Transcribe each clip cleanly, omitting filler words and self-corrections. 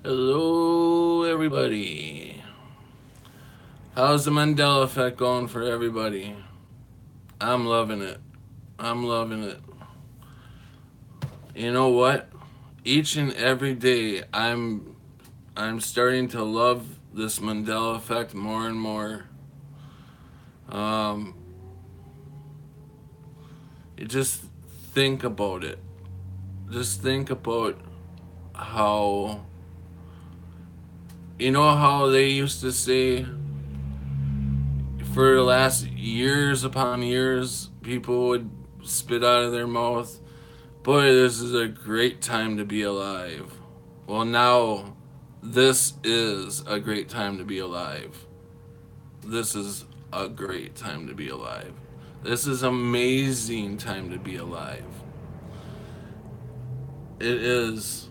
Hello, everybody. How's the Mandela Effect going for everybody? I'm loving it. I'm loving it. You know what? Each and every day, I'm starting to love this Mandela Effect more and more. Um, you just think about it. Just think about how how they used to say for the last years upon years, people would spit out of their mouth, boy, this is a great time to be alive. Well, now, this is a great time to be alive. This is a great time to be alive. This is amazing time to be alive. It is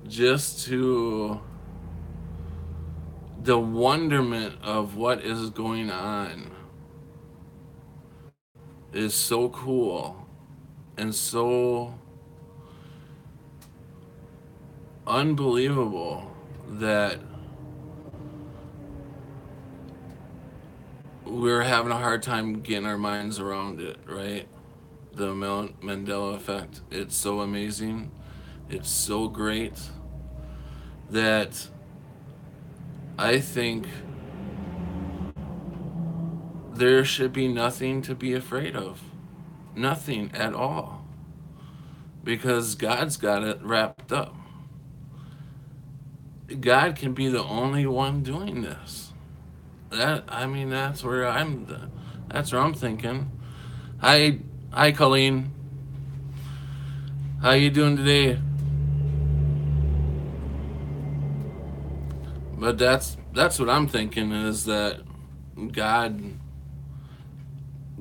just to the wonderment of what is going on is so cool and so unbelievable that we're having a hard time getting our minds around it, right? The Mandela Effect. It's so amazing. It's so great that I think there should be nothing to be afraid of. Nothing at all. Because God's got it wrapped up. God can be the only one doing this. That's where I'm thinking. Hi Colleen. How you doing today? But that's what I'm thinking is that God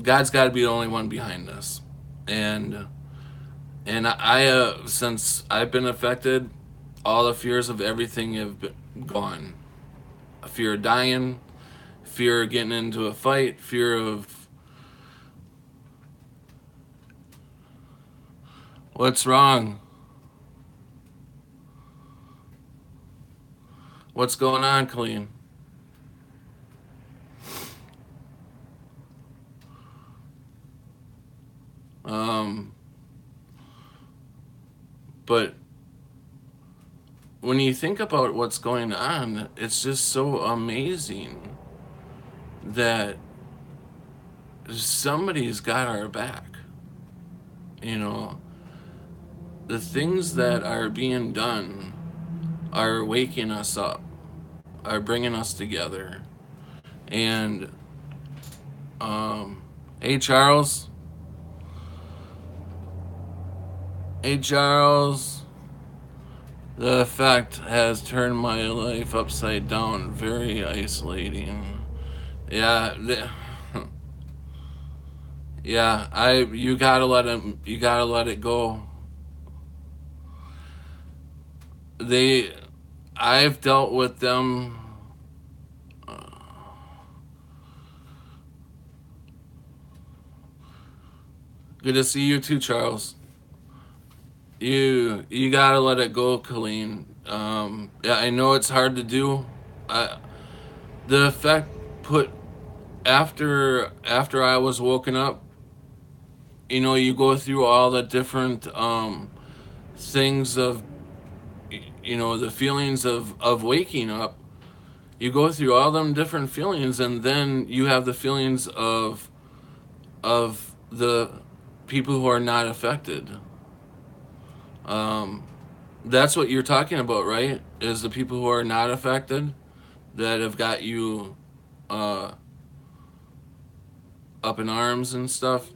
God's got to be the only one behind this. And since I've been affected, all the fears of everything have been gone. Fear of dying, fear of getting into a fight, fear of what's wrong, what's going on, Colleen. Um, but when you think about what's going on, it's just so amazing that somebody's got our back. You know, the things that are being done are waking us up, are bringing us together. And, hey, Charles. Hey, Charles. The effect has turned my life upside down, very isolating. Yeah, yeah. You gotta let him. You gotta let it go. They, I've dealt with them. Good to see you too, Charles. You gotta let it go, Colleen. Yeah, I know it's hard to do. The effect put after I was woken up. You go through all the different things of the feelings of waking up. You go through all them different feelings, and then you have the feelings of the people who are not affected. Um, that's what you're talking about, right? Is the people who are not affected that have got you uh, up in arms and stuff,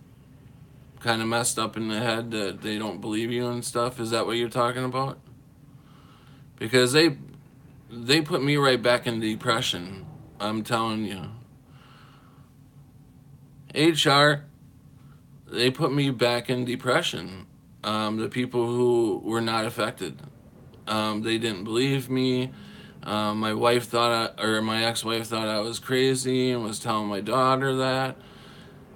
kind of messed up in the head that they don't believe you and stuff. Is that what you're talking about? Because they put me right back in depression. I'm telling you. HR, they put me back in depression. The people who were not affected, they didn't believe me. My wife or my ex-wife thought I was crazy and was telling my daughter that,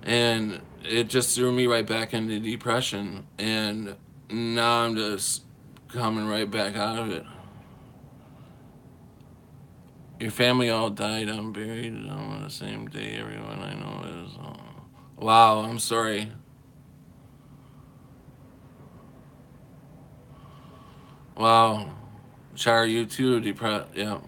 and it just threw me right back into depression. And now I'm just coming right back out of it. Your family all died. I'm buried on the same day. Everyone I know is. Wow, I'm sorry. Wow. Char, you too, depressed. Yeah.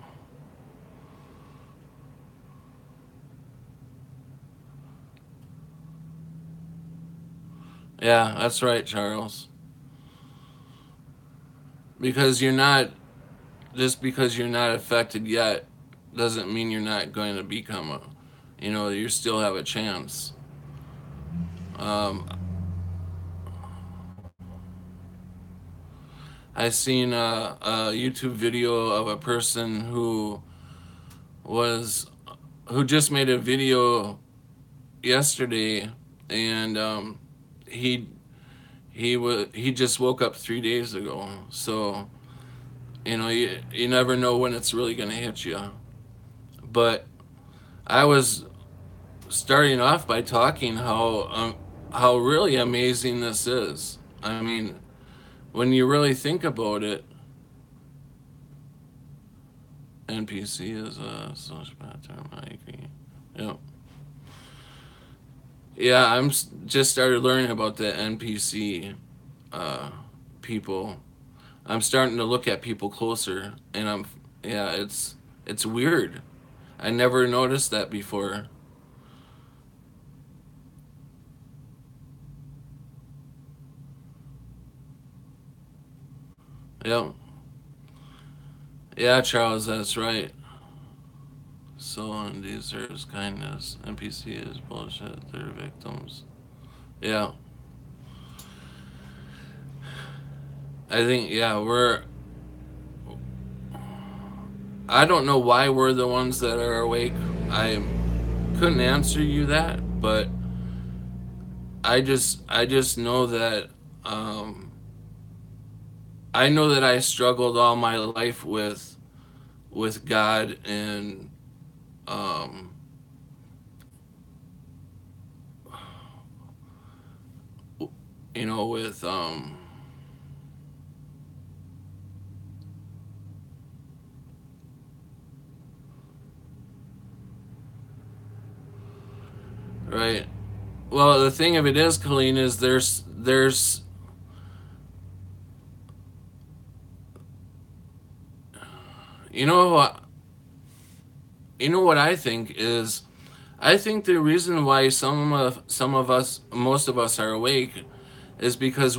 Yeah, that's right, Charles. Because you're not, just because you're not affected yet, doesn't mean you're not going to become a, you still have a chance. Um, I seen a YouTube video of a person was, who just made a video yesterday, and he he just woke up 3 days ago. So you never know when it's really gonna hit you. But I was starting off by talking how really amazing this is. I mean, when you really think about it, NPC is a social term. I agree. Yeah, yeah. Just started learning about the NPC uh, people. I'm starting to look at people closer, and yeah, it's weird. I never noticed that before. Yeah, yeah, Charles, that's right. Someone deserves kindness. NPC is bullshit. They're victims. Yeah, I think yeah I don't know why we're the ones that are awake. I couldn't answer you that, but I just know that um, I know that I struggled all my life with God and um, with right. Well, the thing of it is, Colleen, is there's you know what I think is, I think the reason why some of us, most of us, are awake is because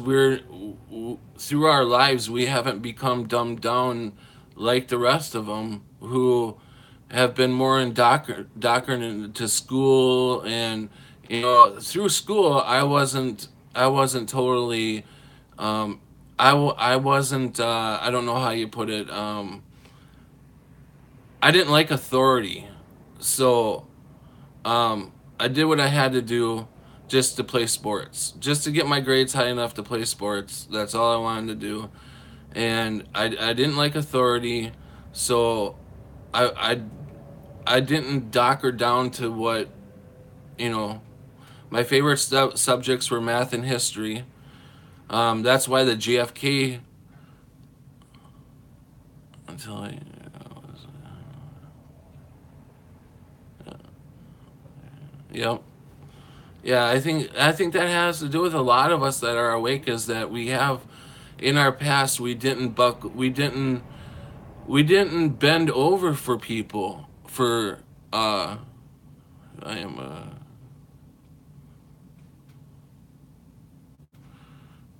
through our lives we haven't become dumbed down like the rest of them who have been more indoctrinated to school. And through school I wasn't totally I wasn't I don't know how you put it. I didn't like authority, so I did what I had to do just to play sports, just to get my grades high enough to play sports. That's all I wanted to do, and I didn't like authority, so I I didn't dock her down to what you know. My favorite subjects were math and history. That's why the GFK until I was, yep. Yeah, I think that has to do with a lot of us that are awake, is that we have in our past we didn't bend over for people for uh I am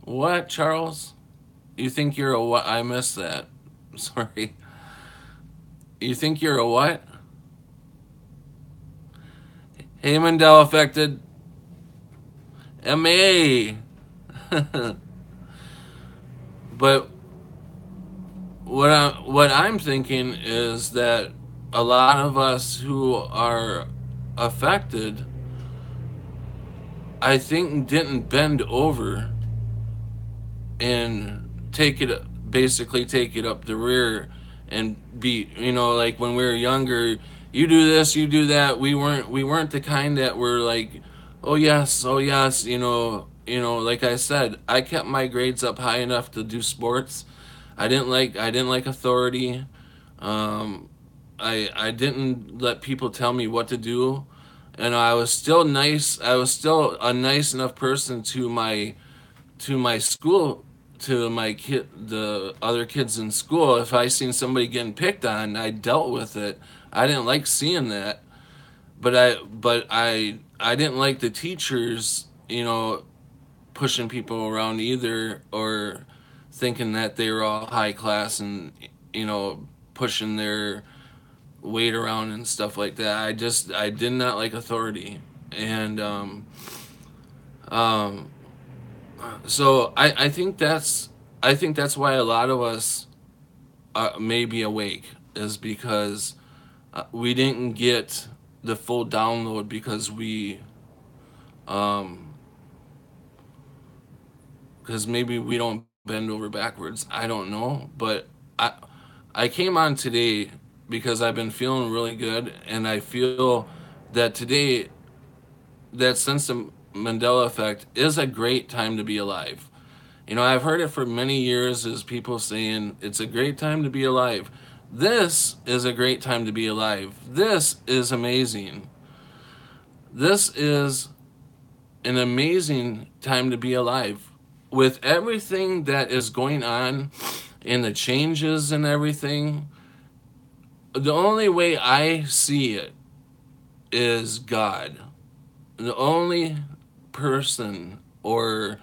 what, Charles? You think you're a what? I missed that. Sorry. You think you're a what? Hey, Mandela affected. MA. But what I'm thinking is that a lot of us who are affected, I think, didn't bend over and basically take it up the rear and be, like when we were younger, you do this, you do that. We weren't the kind that were like, oh yes, like I said, I kept my grades up high enough to do sports. I didn't like authority. um I didn't let people tell me what to do, and I was still nice. I was still a nice enough person to my school, to my kid, the other kids in school. If I seen somebody getting picked on, I dealt with it. I didn't like seeing that, but I didn't like the teachers, pushing people around either, or thinking that they were all high class and pushing their weight around and stuff like that. I did not like authority, and um, so I think that's why a lot of us may be awake, is because we didn't get the full download, um, because maybe we don't bend over backwards. I don't know, but I I came on today because I've been feeling really good, and I feel that today, that sense of Mandela effect is a great time to be alive. I've heard it for many years as people saying it's a great time to be alive. This is a great time to be alive. This is amazing. This is an amazing time to be alive. With everything that is going on and the changes and everything, the only way I see it is God. The only person or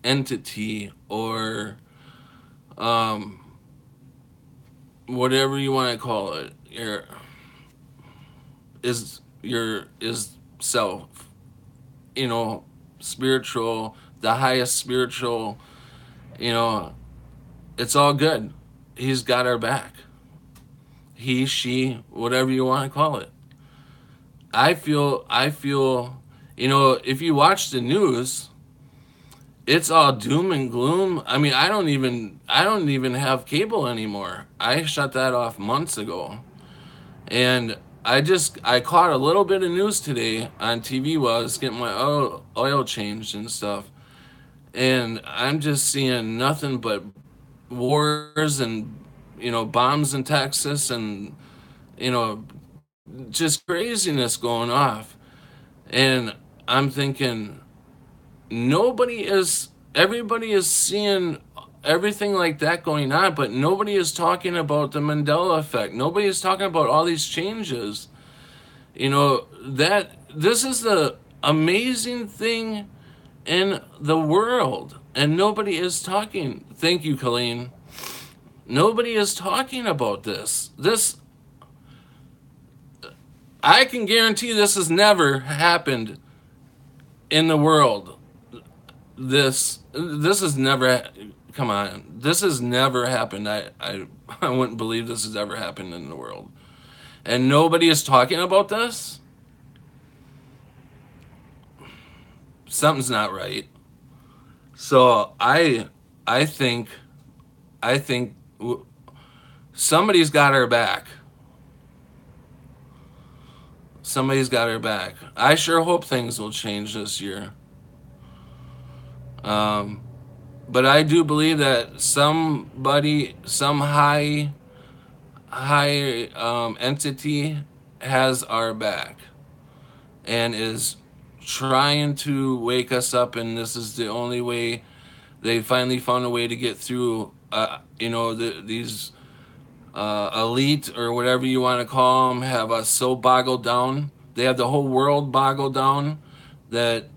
entity or um, whatever you want to call it, is self. Spiritual, the highest spiritual. You know, it's all good. He's got our back. He, she, whatever you want to call it. I feel. If you watch the news, it's all doom and gloom. I mean, I don't even have cable anymore. I shut that off months ago. And I caught a little bit of news today on TV while I was getting my oil changed and stuff. And I'm just seeing nothing but wars and bombs in Texas, and you know just craziness going off. And I'm thinking, everybody is seeing everything like that going on, but nobody is talking about the Mandela effect. Nobody is talking about all these changes. That this is the amazing thing in the world, and nobody is talking. Thank you, Colleen. Nobody is talking about this. I can guarantee this has never happened in the world. This has never, come on, this has never happened. I wouldn't believe this has ever happened in the world, and nobody is talking about this. Something's not right. So I think somebody's got our back. Somebody's got our back. I sure hope things will change this year. Um, but I do believe that some high entity has our back and is trying to wake us up, and this is the only way. They finally found a way to get through. These elite, or whatever you want to call them, have us so boggled down. They have the whole world boggled down that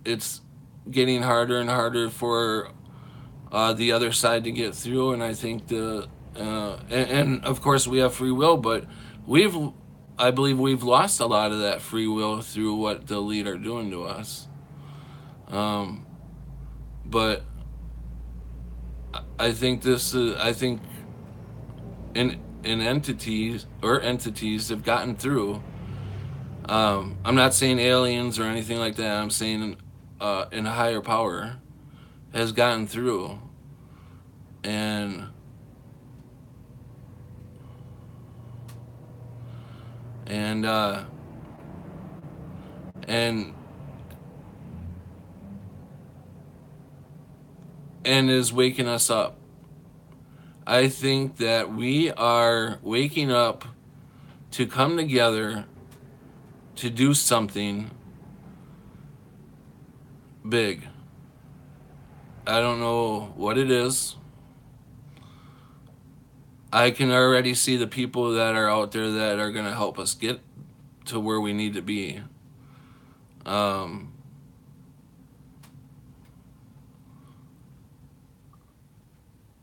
it's getting harder and harder for the other side to get through. And I think and of course we have free will, but we've I believe we've lost a lot of that free will through what the elite are doing to us. Um, but I think in entities have gotten through. I'm not saying aliens or anything like that. I'm saying in a higher power has gotten through, and and uh, and and is waking us up. I think that we are waking up to come together to do something big. I don't know what it is. I can already see the people that are out there that are going to help us get to where we need to be.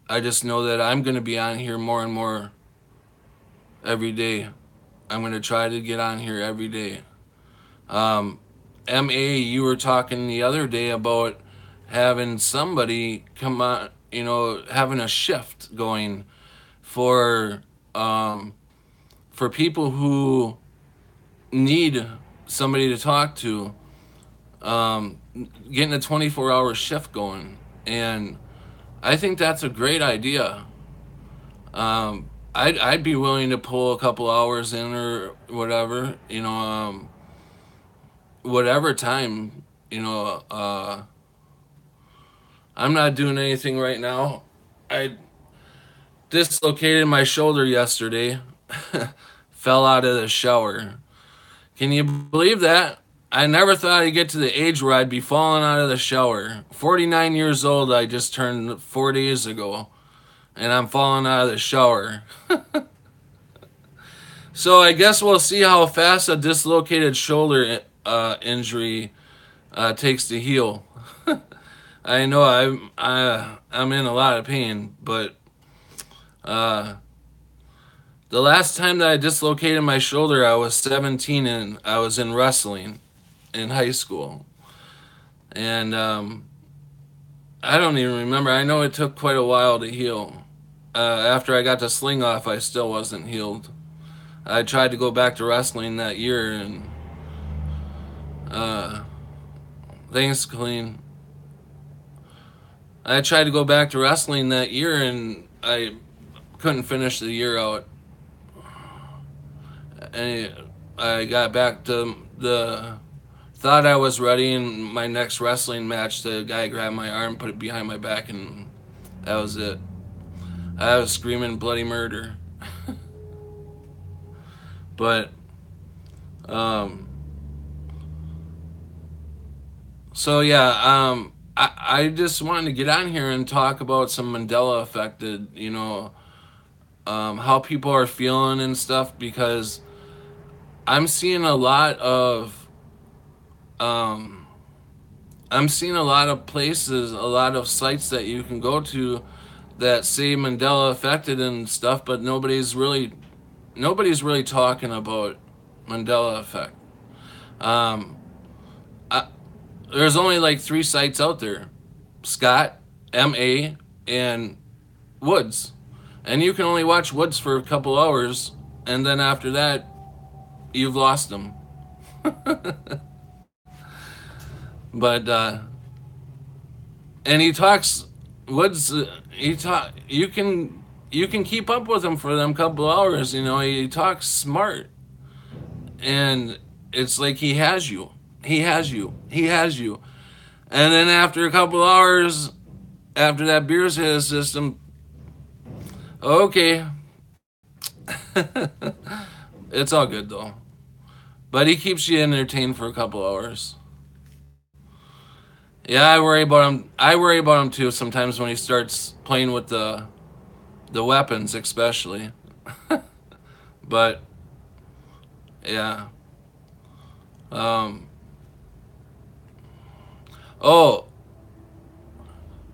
I just know that I'm going to be on here more and more every day. I'm going to try to get on here every day. MA, you were talking the other day about having somebody come on, having a shift going for people who need somebody to talk to, getting a 24-hour shift going. And I think that's a great idea. I'd be willing to pull a couple hours in or whatever, whatever time, I'm not doing anything right now. I dislocated my shoulder yesterday, fell out of the shower. Can you believe that? I never thought I'd get to the age where I'd be falling out of the shower. 49 years old, I just turned 4 days ago, and I'm falling out of the shower. So I guess we'll see how fast a dislocated shoulder injury takes to heal. I know I'm in a lot of pain, but the last time that I dislocated my shoulder, I was 17 and I was in wrestling in high school. And I don't even remember. I know it took quite a while to heal. After I got the sling off, I still wasn't healed. I tried to go back to wrestling that year, and thanks, Colleen. I tried to go back to wrestling that year, and I couldn't finish the year out. And I got back to thought I was ready, and my next wrestling match, the guy grabbed my arm, put it behind my back, and that was it. I was screaming bloody murder. But, so yeah, I just wanted to get on here and talk about some Mandela affected, how people are feeling and stuff, because I'm seeing a lot of places, a lot of sites that you can go to that say Mandela affected and stuff, but nobody's really talking about Mandela effect. There's only like 3 sites out there: Scott, MA, and Woods. And you can only watch Woods for a couple hours, and then after that, you've lost them. But and he talks Woods. You can keep up with him for them couple hours. He talks smart, and it's like he has you. He has you. And then after a couple hours, after that beer's hit his system, okay. It's all good though. But he keeps you entertained for a couple hours. Yeah, I worry about him. I worry about him too sometimes when he starts playing with the weapons, especially. But yeah. Oh,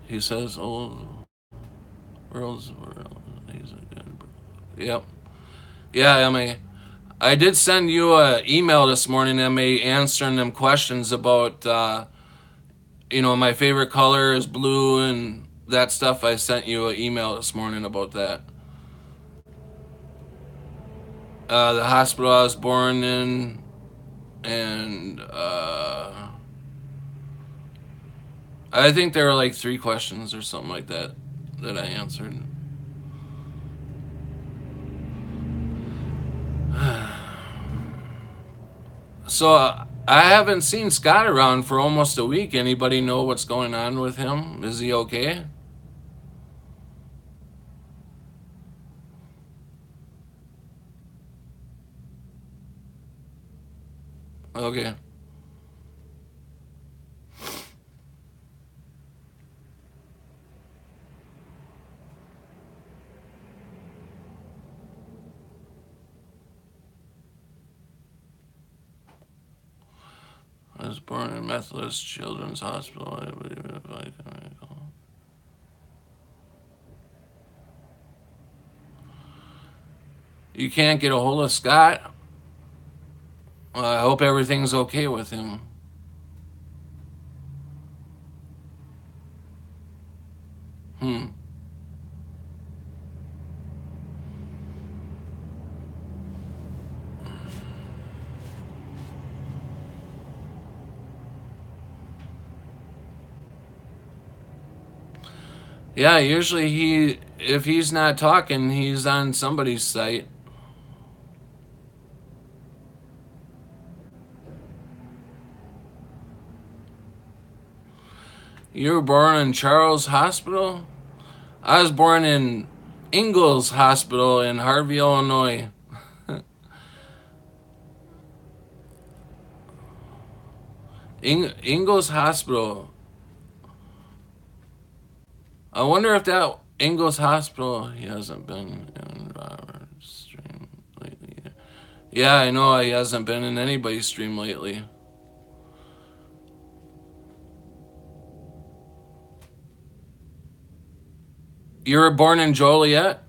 he says, "Oh, world's he's a good." Yep. Yeah, Emma. I did send you an email this morning, Emma, answering them questions about, my favorite color is blue and that stuff. I sent you an email this morning about that. The hospital I was born in, and I think there were like 3 questions or something like that I answered. So I haven't seen Scott around for almost a week. Anybody know what's going on with him? Is he okay? Okay. I was born in Methodist Children's Hospital. I believe if I can recall. You can't get a hold of Scott? I hope everything's okay with him. Hmm. Yeah, usually if he's not talking, he's on somebody's site. You were born in Charles Hospital? I was born in Ingalls Hospital in Harvey, Illinois. Ingalls Hospital. I wonder if that Ingalls Hospital, he hasn't been in Robert's stream lately. Yeah, I know he hasn't been in anybody's stream lately. You were born in Joliet?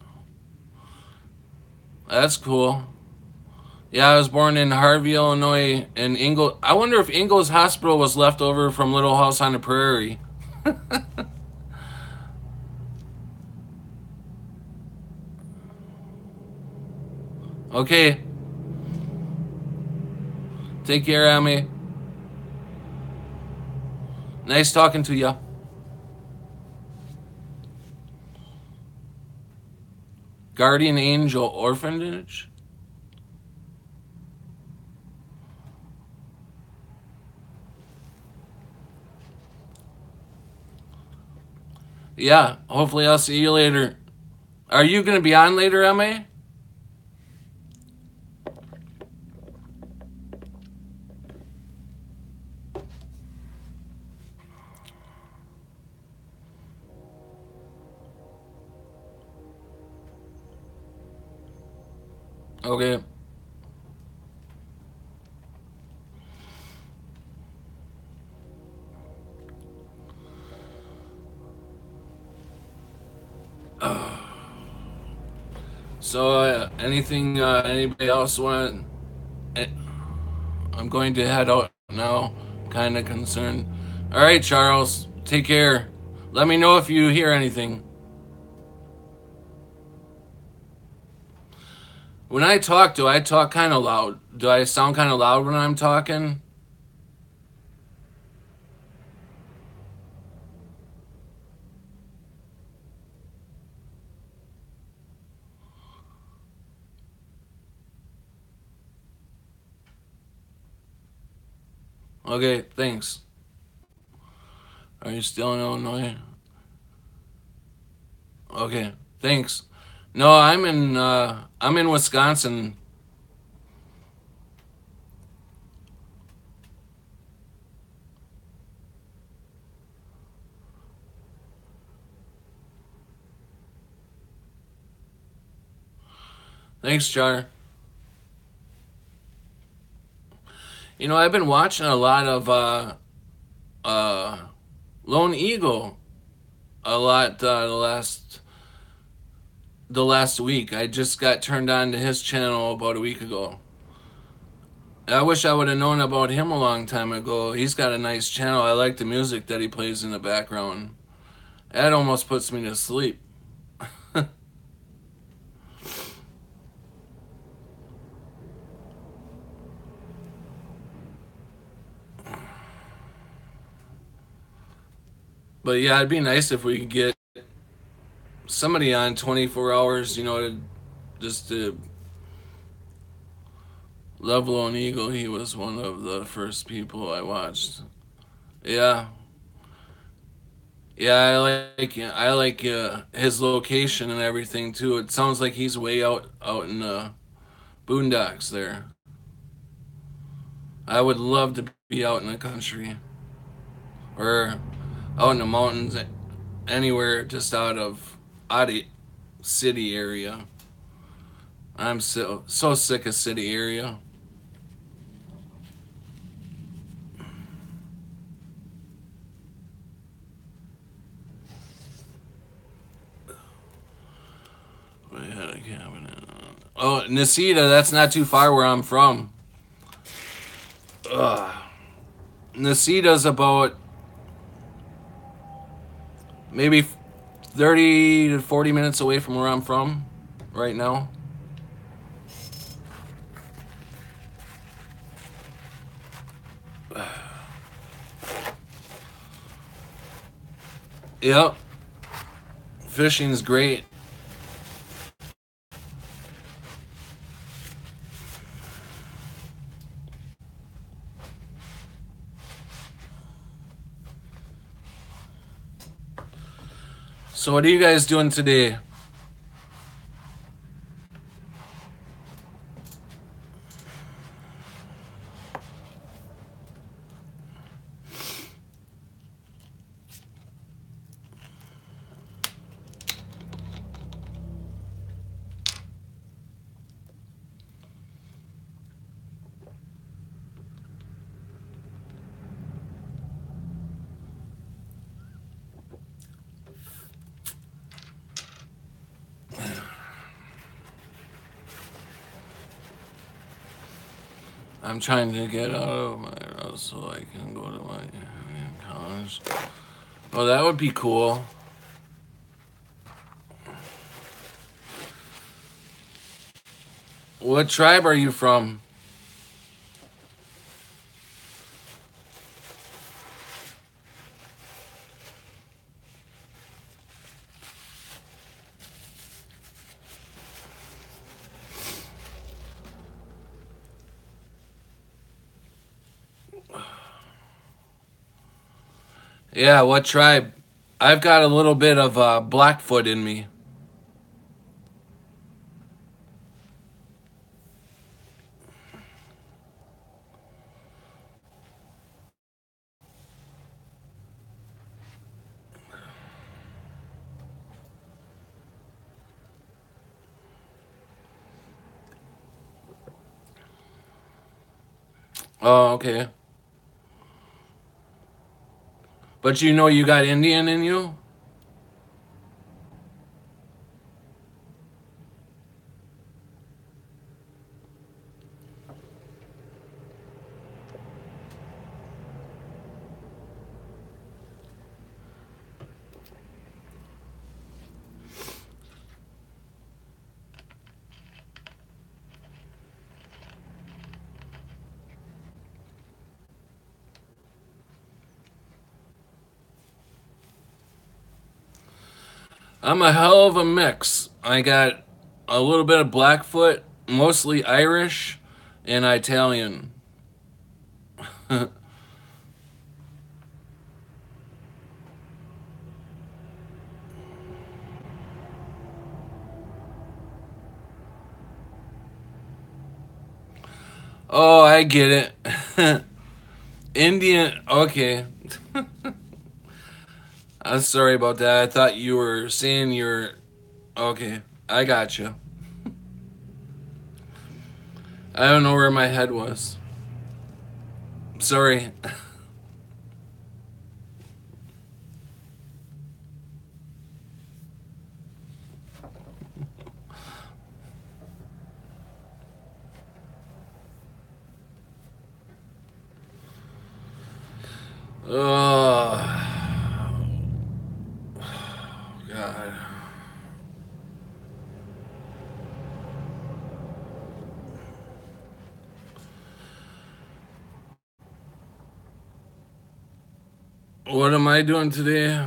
That's cool. Yeah, I was born in Harvey, Illinois, and Ingalls. I wonder if Ingalls Hospital was left over from Little House on the Prairie. Okay, take care, Amy. Nice talking to ya. Guardian Angel Orphanage? Yeah, hopefully I'll see you later. Are you going to be on later, Emma? Okay. So, anything, anybody else want? I'm going to head out now. Kind of concerned. All right, Charles. Take care. Let me know if you hear anything. When I talk, do I talk kind of loud? Do I sound kind of loud when I'm talking? Okay, thanks. Are you still in Illinois? Okay, thanks. No, I'm in Wisconsin. Thanks, Char. You know, I've been watching a lot of uh Lone Eagle a lot the last week. I just got turned on to his channel about a week ago. I wish I would have known about him a long time ago. He's got a nice channel. I like the music that he plays in the background. That almost puts me to sleep. But yeah, it'd be nice if we could get somebody on 24 hours, just to love Lone Eagle. He was one of the first people I watched. Yeah. Yeah, I like his location and everything too. It sounds like he's way out in the boondocks there. I would love to be out in the country or out in the mountains, anywhere just out of city area. I'm so sick of city area. We had a cabin. Oh, Nisita, that's not too far where I'm from. Ugh. Nisita's about maybe 30 to 40 minutes away from where I'm from right now. Yep. Fishing's great. So what are you guys doing today? I'm trying to get out of my house so I can go to my college. Oh, that would be cool. What tribe are you from? Yeah, what tribe? I've got a little bit of Blackfoot in me. Oh, okay. But you know you got Indian in you? I'm a hell of a mix. I got a little bit of Blackfoot, mostly Irish, and Italian. Oh, I get it. Indian, okay. I'm sorry about that. I thought you were saying you're. Okay, I got you. I don't know where my head was. Sorry. Oh, God. What am I doing today?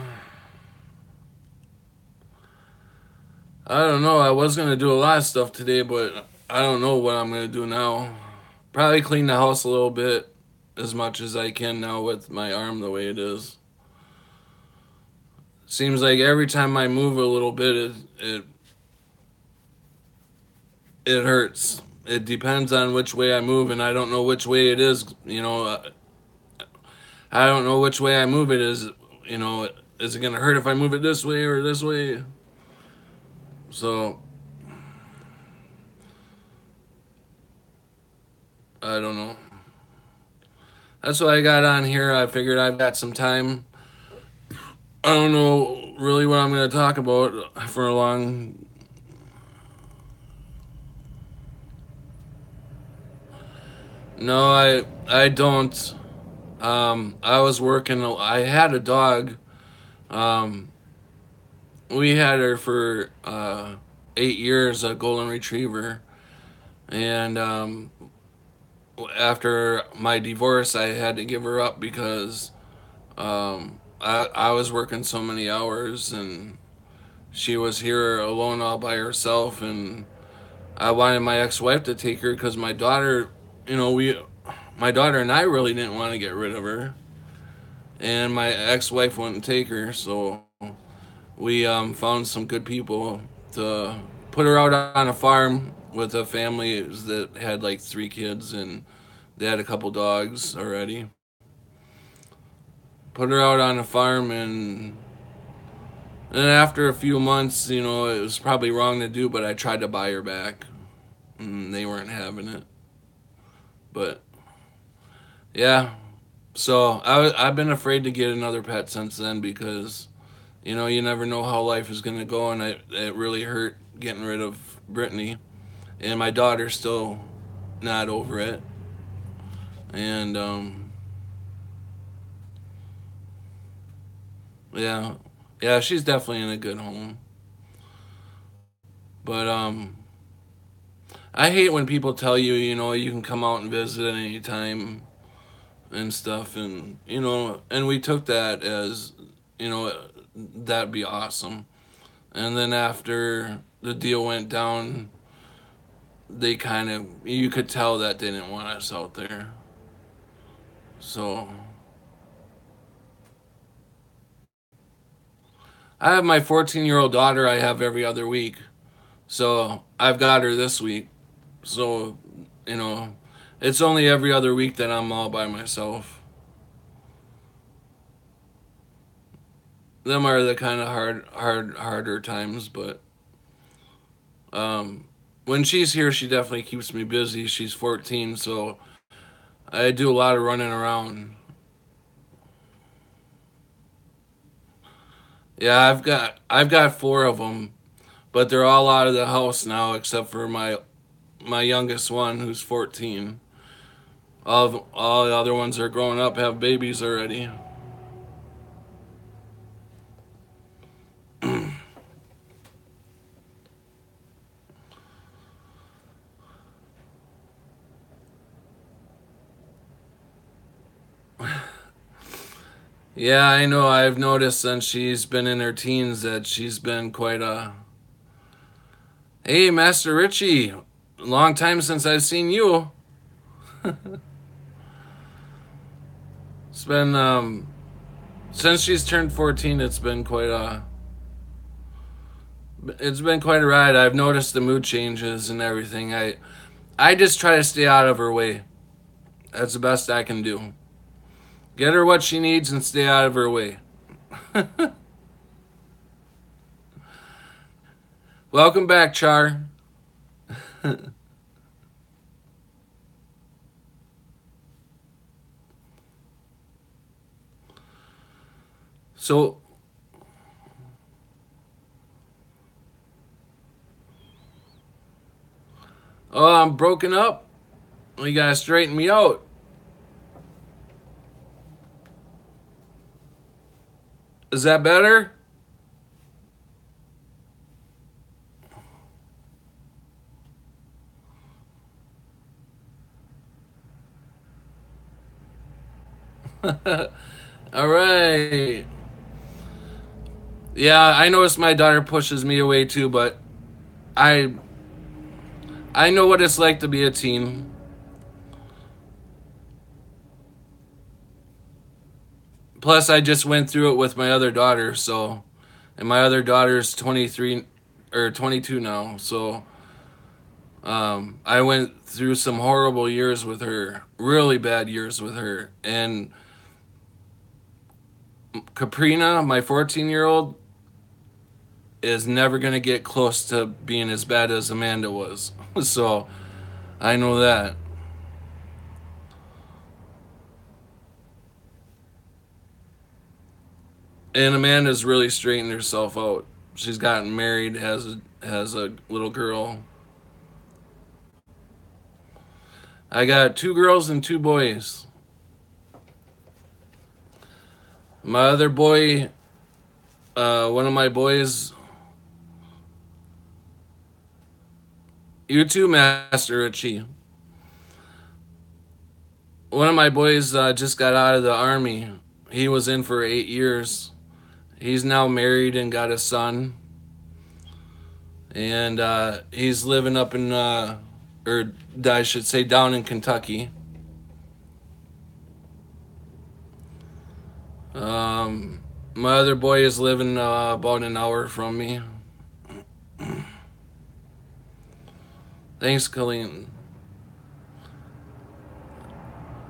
I don't know. I was going to do a lot of stuff today, but I don't know what I'm going to do now. Probably clean the house a little bit as much as I can now with my arm the way it is. Seems like every time I move a little bit, it hurts. it depends on which way I move, and I don't know which way it is. I don't know which way I move it is. Is it gonna hurt if I move it this way or this way? So I don't know. That's what I got on here. I figured I've got some time. I don't know really what I'm going to talk about for a long. No, I don't. I was working. I had a dog. Um, we had her for 8 years, a golden retriever, and after my divorce, I had to give her up because I was working so many hours, and she was here alone all by herself, and I wanted my ex-wife to take her because my daughter, my daughter and I really didn't want to get rid of her, and my ex-wife wouldn't take her, so we found some good people to put her out on a farm with a family that had like 3 kids, and they had a couple dogs already. Put her out on a farm, and after a few months, it was probably wrong to do, but I tried to buy her back, and they weren't having it. But yeah, so I've been afraid to get another pet since then because you never know how life is gonna go, and it really hurt getting rid of Brittany, and my daughter's still not over it, and yeah, yeah, she's definitely in a good home, but I hate when people tell you, you can come out and visit at any time and stuff, and we took that as, you know, that'd be awesome. And then after the deal went down, you could tell that they didn't want us out there. So, I have my 14-year-old daughter I have every other week. So, I've got her this week. So, you know, it's only every other week that I'm all by myself. Them are the kind of harder times, but when she's here, she definitely keeps me busy. She's 14, so I do a lot of running around. Yeah, I've got 4 of them, but they're all out of the house now except for my youngest one who's 14. All the other ones are growing up, have babies already. Yeah, I know. I've noticed since she's been in her teens that she's been quite a. Hey, Master Richie, long time since I've seen you. It's been since she's turned 14. It's been quite a ride. I've noticed the mood changes and everything. I just try to stay out of her way. That's the best I can do. Get her what she needs and stay out of her way. Welcome back, Char. So, oh, I'm broken up. You gotta straighten me out. Is that better? All right. Yeah, I notice my daughter pushes me away too, but I I know what it's like to be a teen. Plus, I just went through it with my other daughter, and my other daughter's 23 or 22 now, so I went through some horrible years with her, really bad years with her. And Caprina, my 14-year-old, is never going to get close to being as bad as Amanda was. So I know that. And Amanda's really straightened herself out. She's gotten married, has a little girl. I got 2 girls and 2 boys. My other boy, one of my boys, you too, Master Richie. One of my boys just got out of the army. He was in for 8 years. He's now married and got a son. And he's living up in, or I should say down in Kentucky. My other boy is living about an hour from me. Thanks, Colleen.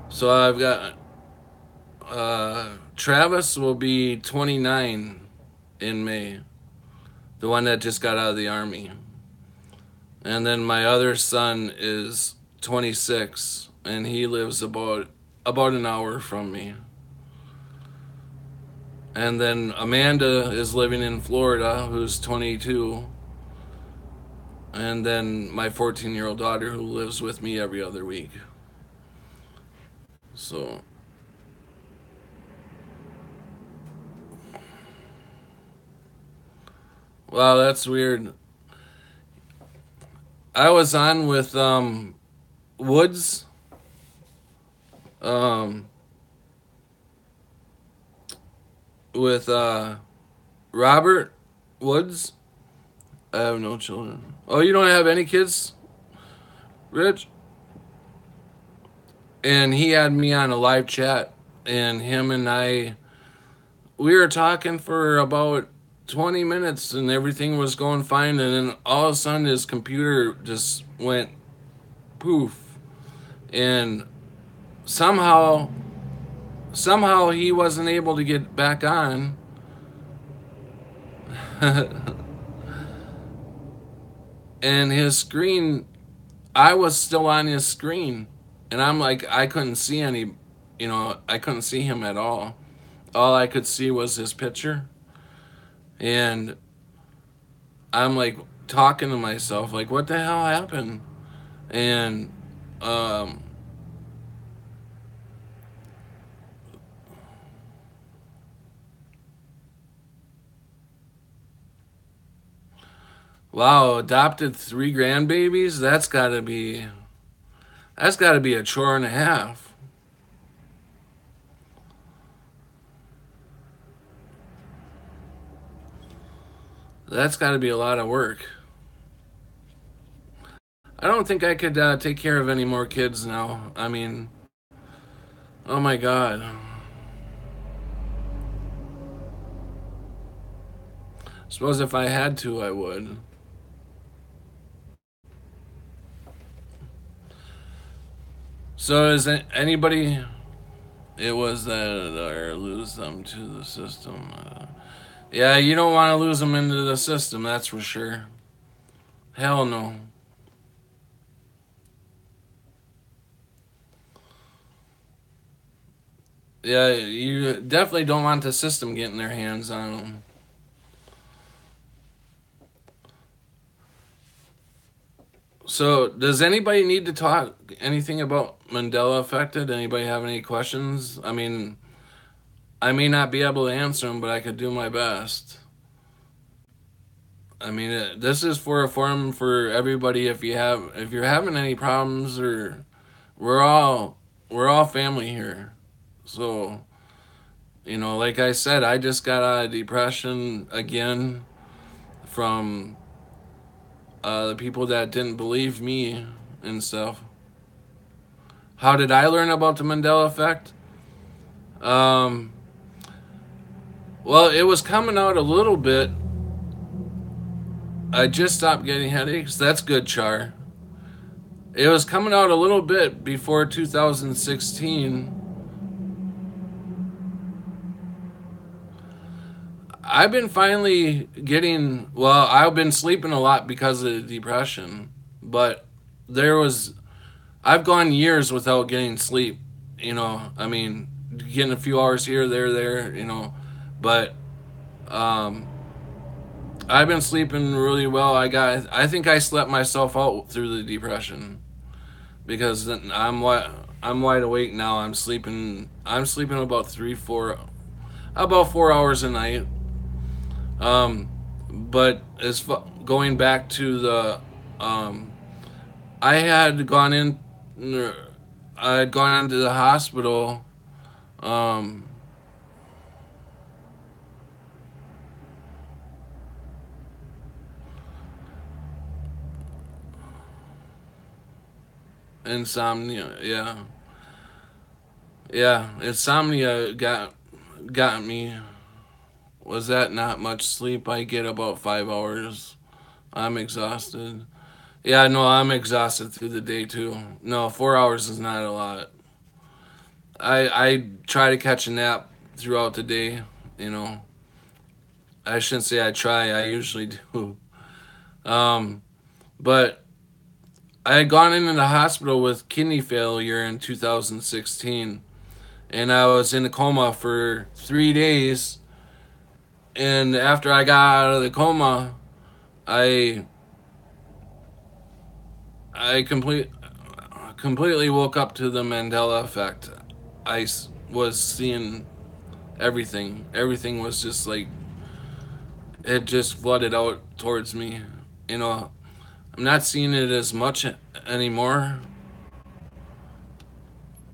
So I've got Travis will be 29 in May, the one that just got out of the army. And then my other son is 26, and he lives about an hour from me. And then Amanda is living in Florida, who's 22. And then my 14-year-old daughter, who lives with me every other week. So, wow, that's weird. I was on with Woods. With Robert Woods. I have no children. Oh, you don't have any kids, Rich? And he had me on a live chat, and him and we were talking for about 20 minutes, and everything was going fine, and then all of a sudden his computer just went poof, and somehow he wasn't able to get back on. And his screen, I was still on his screen. And I'm like, I couldn't see I couldn't see him at all. All I could see was his picture. And I'm like talking to myself, like, what the hell happened? And, wow, adopted 3 grandbabies? That's gotta be a chore and a half. That's gotta be a lot of work. I don't think I could take care of any more kids now. I mean, oh my God. Suppose if I had to, I would. So is anybody? It was that or lose them to the system. Yeah, you don't want to lose them into the system. That's for sure. Hell no. Yeah, you definitely don't want the system getting their hands on them. So, does anybody need to talk anything about Mandela Effect? Anybody have any questions? I mean, I may not be able to answer them, but I could do my best. I mean, this is for a forum for everybody. If you're having any problems, or we're all family here. So, like I said, I just got out of depression again from the people that didn't believe me and stuff. How did I learn about the Mandela Effect? Well, it was coming out a little bit. I just stopped getting headaches. That's good, Char. It was coming out a little bit before 2016. I've been finally getting, well, I've been sleeping a lot because of the depression, but there was, I've gone years without getting sleep, you know, I mean, getting a few hours here, there, you know, but um, I've been sleeping really well. I think I slept myself out through the depression because I'm wide awake now. I'm sleeping about 4 hours a night. Um, but going back to um, I had gone in, I had gone into the hospital, um, insomnia, yeah, yeah, insomnia got me. Was that not much sleep? I get about 5 hours. I'm exhausted. Yeah, no, I'm exhausted through the day too. No, 4 hours is not a lot. I try to catch a nap throughout the day. You know, I shouldn't say I try. I usually do. Um, but I had gone into the hospital with kidney failure in 2016, and I was in a coma for 3 days. And after I got out of the coma, I I completely woke up to the Mandela Effect. Was seeing everything. Everything was just like it just flooded out towards me. You know, I'm not seeing it as much anymore.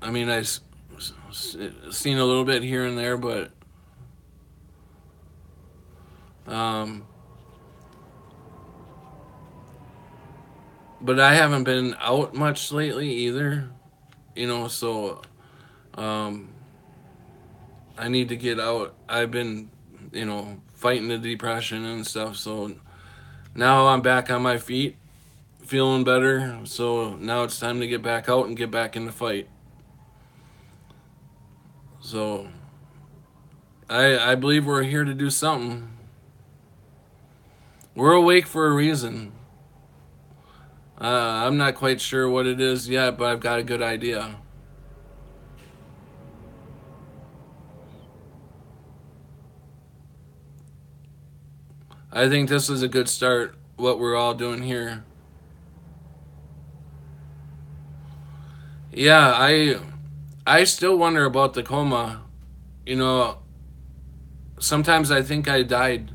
I mean, seen a little bit here and there, um, but I haven't been out much lately either. You know, so um, I need to get out. I've been, you know, fighting the depression and stuff. So now I'm back on my feet, feeling better. So now it's time to get back out and get back in the fight. So I believe we're here to do something. We're awake for a reason. I'm not quite sure what it is yet, but I've got a good idea. I think this is a good start, what we're all doing here. Yeah, I still wonder about the coma. You know, sometimes I think I died.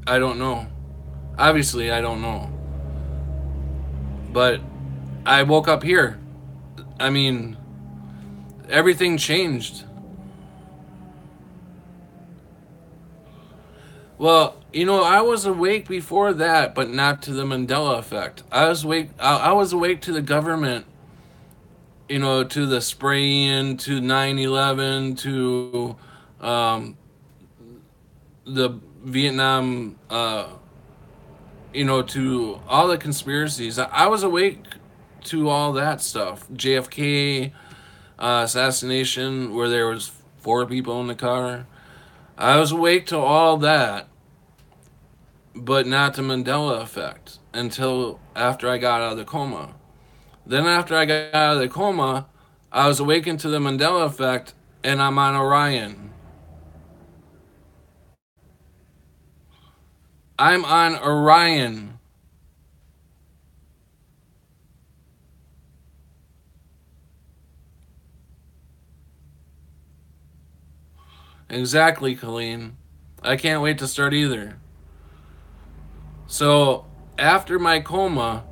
I don't know. Obviously, I don't know. But I woke up here. I mean, everything changed. Well, you know, I was awake before that, but not to the Mandela effect. I was awake. I was awake to the government. You know, to the spraying, to 9/11, to um, the Vietnam. You know, to all the conspiracies. I was awake to all that stuff. JFK assassination, where there was 4 people in the car. I was awake to all that, but not the Mandela effect until after I got out of the coma. Then after I got out of the coma, I was awakened to the Mandela effect, and I'm on Orion. I'm on Orion. Exactly, Colleen. I can't wait to start either. So, after my coma,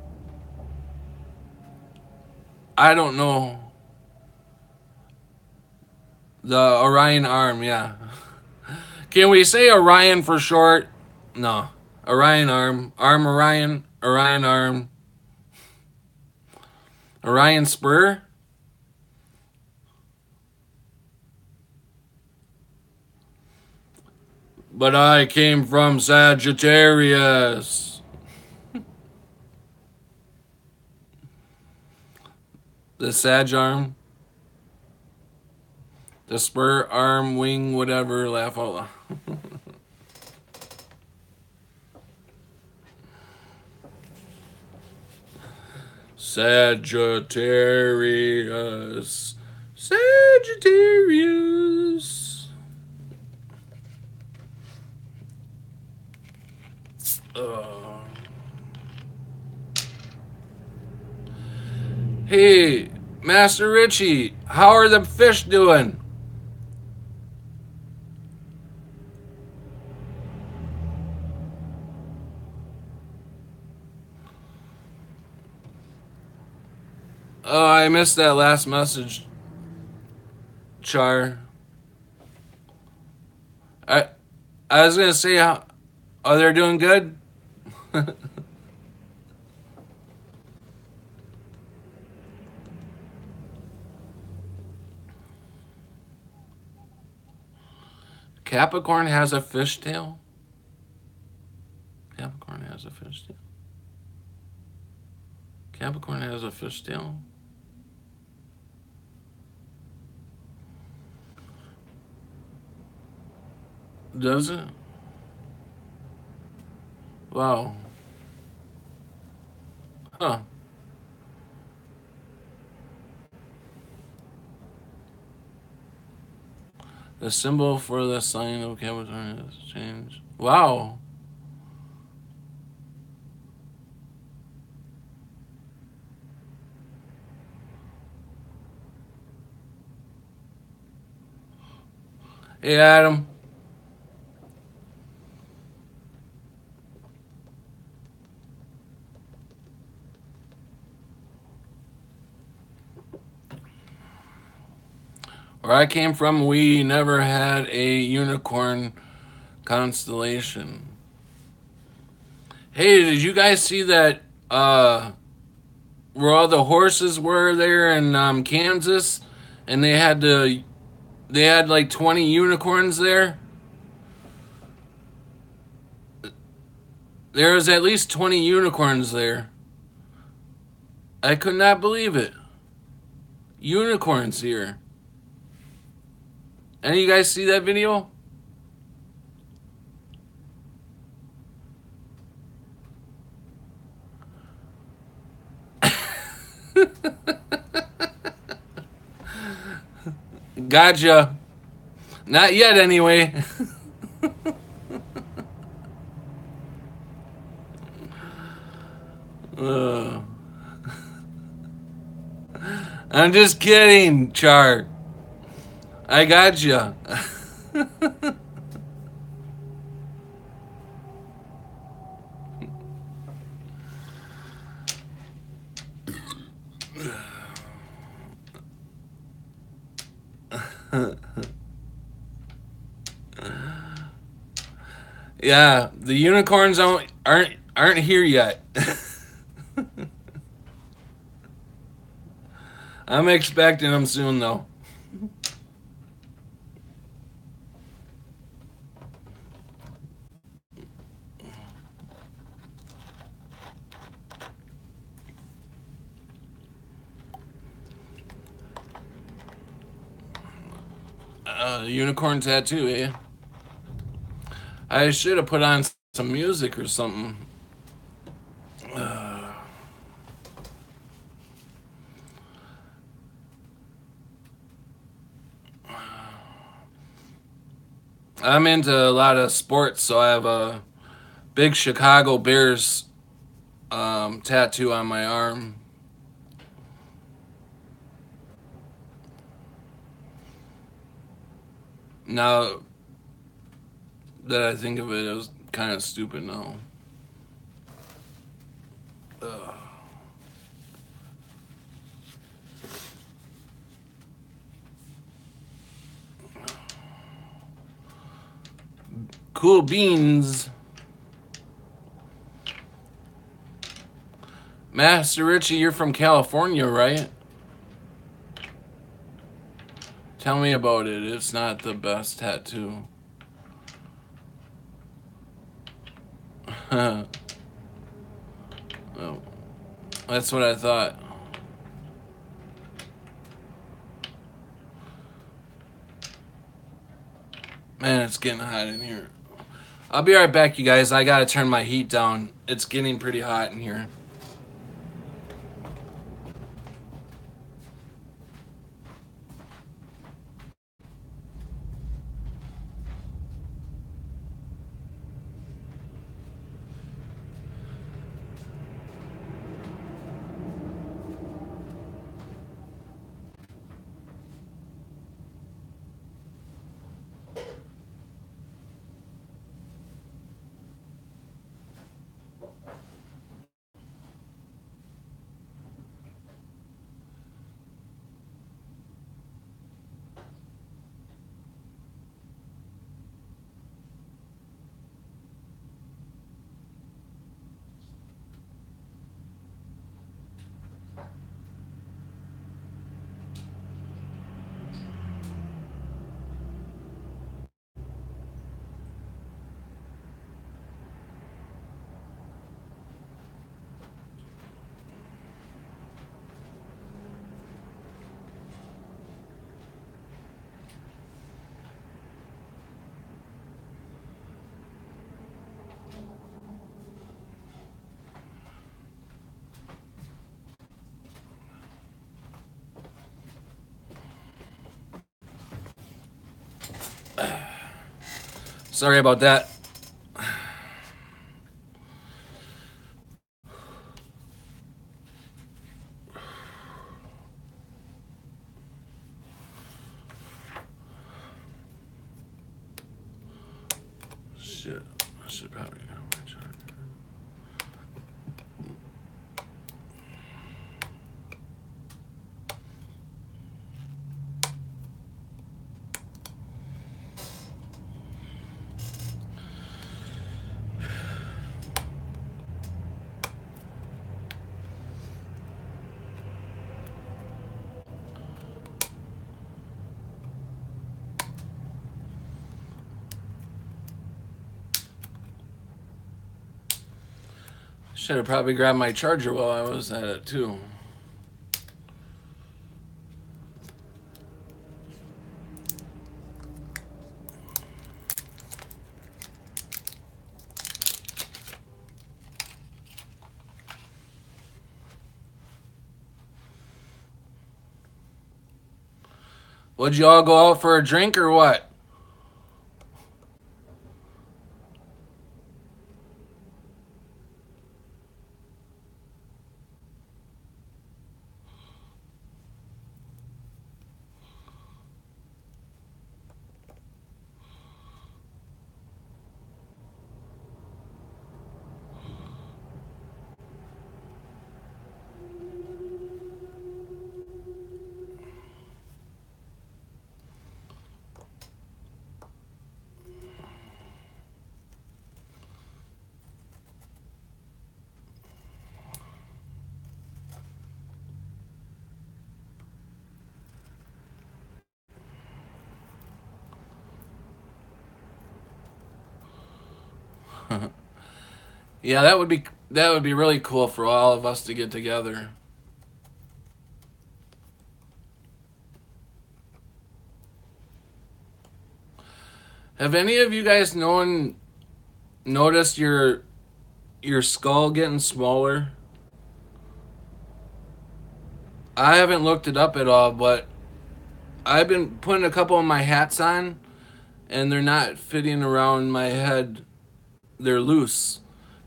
I don't know. The Orion arm, yeah. Can we say Orion for short? No. Orion arm. Arm Orion. Orion arm. Orion spur? But I came from Sagittarius. The Sag arm. The spur arm, wing, whatever, laugh out loud. Sagittarius. Sagittarius. Hey, Master Richie, how are the fish doing? Oh, I missed that last message, Char. I I was gonna say how oh they're doing good? Capricorn has a fishtail? Capricorn has a fishtail. Capricorn has a fishtail. Does it? Wow. Huh. The symbol for the sign of Capricorn has changed. Wow. Hey, Adam. Where I came from, we never had a unicorn constellation. Hey, did you guys see that where all the horses were there in Kansas and they had like 20 unicorns there? There was at least 20 unicorns there. I could not believe it. Unicorns here. Any of you guys see that video? Gotcha. Not yet, anyway. uh, I'm just kidding, Char. I gotcha. Yeah, the unicorns aren't here yet. I'm expecting them soon, though. Unicorn tattoo, eh? I should have put on some music or something. I'm into a lot of sports, so I have a big Chicago Bears tattoo on my arm. Now that I think of it, it was kind of stupid now. Cool beans. Master Richie, you're from California, right? Tell me about it. It's not the best tattoo. Oh, that's what I thought. Man, it's getting hot in here. I'll be right back, you guys. I gotta turn my heat down. It's getting pretty hot in here. Sorry about that. Shit, I should probably have my charger. Should have probably grabbed my charger while I was at it too. Would you all go out for a drink or what? Yeah, that would be really cool for all of us to get together. Have any of you guys noticed your skull getting smaller? I haven't looked it up at all, but I've been putting a couple of my hats on and they're not fitting around my head. They're loose.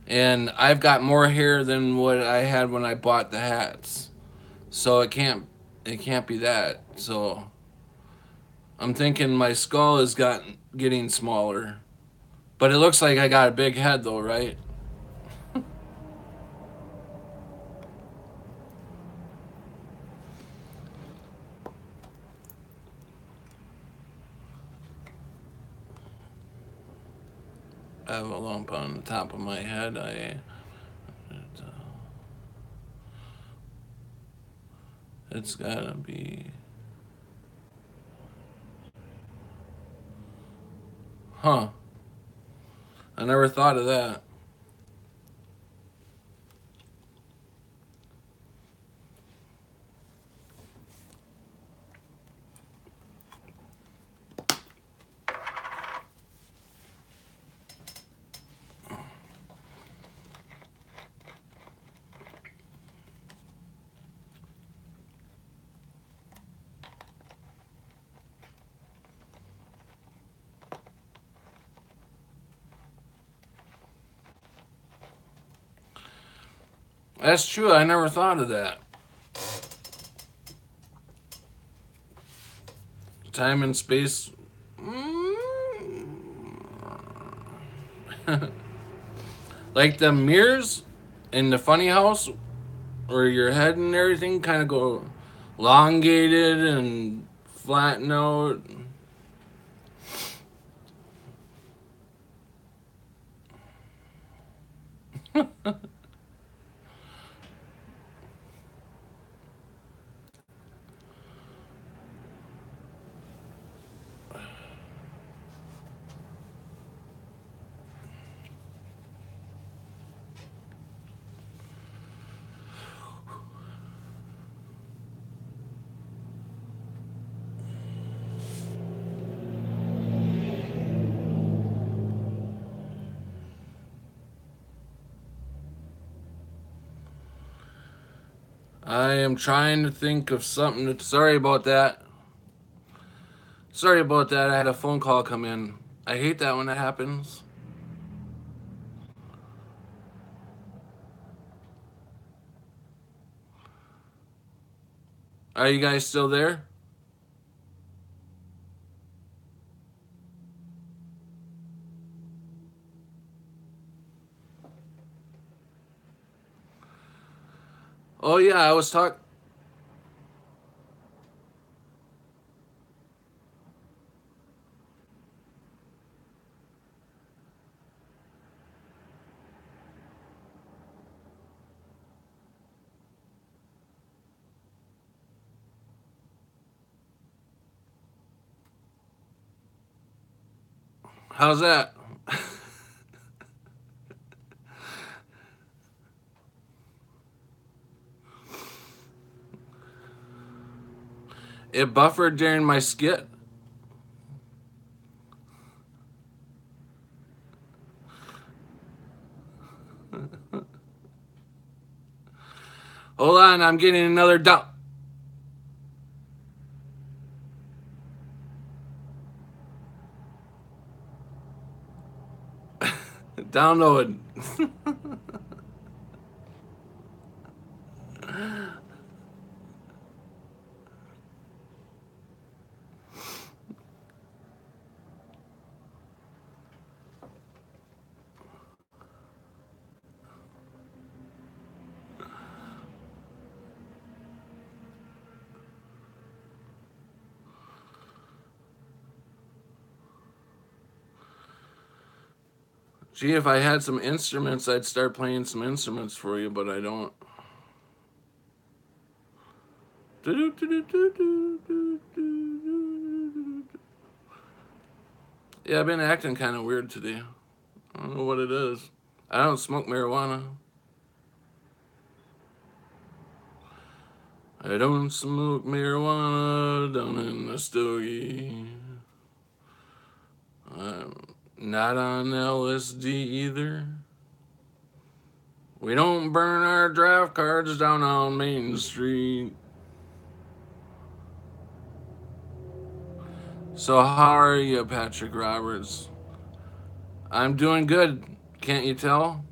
And I've got more hair than what I had when I bought the hats. So it can't be that. So I'm thinking my skull is getting smaller. But it looks like I got a big head though, right? I have a lump on the top of my head. It's gotta be. Huh. I never thought of that. That's true. I never thought of that. Time and space. Like the mirrors in the funny house where your head and everything kind of go elongated and flatten out. I am trying to think of something. Sorry about that. Sorry about that. I had a phone call come in. I hate that when that happens. Are you guys still there? Oh yeah, I was talking. How's that? It buffered during my skit. Hold on, I'm getting another download. Gee, if I had some instruments, I'd start playing some instruments for you, but I don't. Yeah, I've been acting kind of weird today. I don't know what it is. I don't smoke marijuana. I don't smoke marijuana down in the stogie. I'm not on LSD either. We don't burn our draft cards down on Main Street. So how are you, Patrick Roberts? I'm doing good. Can't you tell?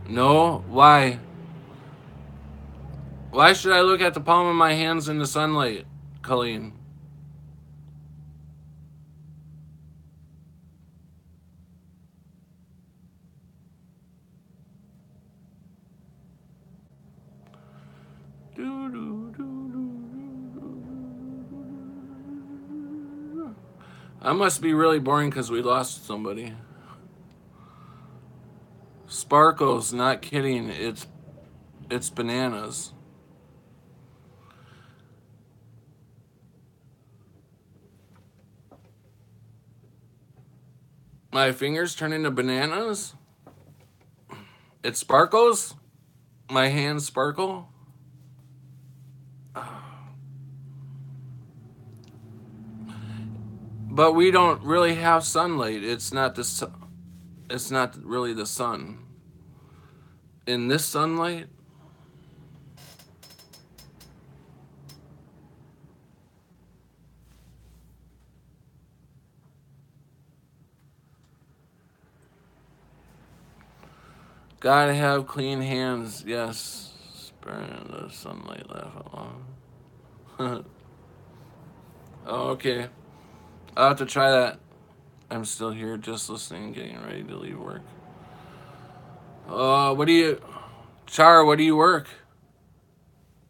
No? Why? Why should I look at the palm of my hands in the sunlight, Colleen? I must be really boring because we lost somebody. Sparkles, not kidding. It's bananas. My fingers turn into bananas? It sparkles? My hands sparkle? But we don't really have sunlight. It's not really the sun. In this sunlight, Gotta have clean hands. Yes. Burn the sunlight. Laugh out loud. Oh, okay. I'll have to try that. I'm still here just listening, getting ready to leave work. What do you... Char, what do you work?